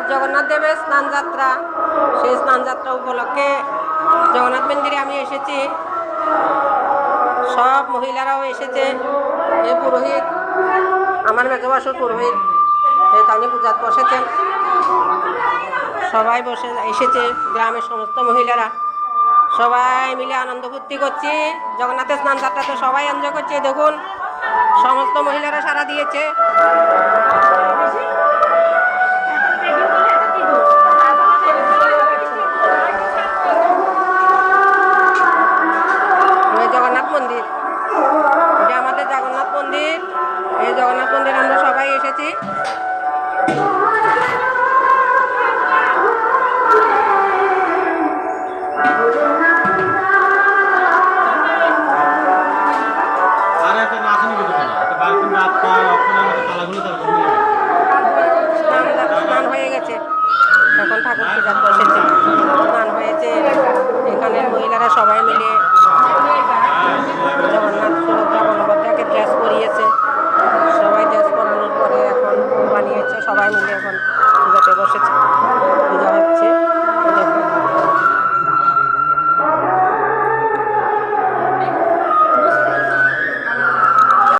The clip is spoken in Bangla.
আজ জগন্নাথ দেবের স্নানযাত্রা, সেই স্নানযাত্রা উপলক্ষে জগন্নাথ মন্দিরে আমি এসেছি। সব মহিলারাও এসেছে। এই পুরোহিত, আমার মেজবাসুর পুরোহিত, এখানে পূজাত বসেছেন। সবাই এসেছে, গ্রামের সমস্ত মহিলারা সবাই মিলে আনন্দ ফুর্তি করছি। জগন্নাথের স্নানযাত্রাতে সবাই এনজয় করছে। দেখুন, সমস্ত মহিলারা সাড়া দিয়েছে। জগন্নাথ মন্দির, এটা আমাদের জগন্নাথ মন্দির। এই জগন্নাথ মন্দির আমরা সবাই এসেছি।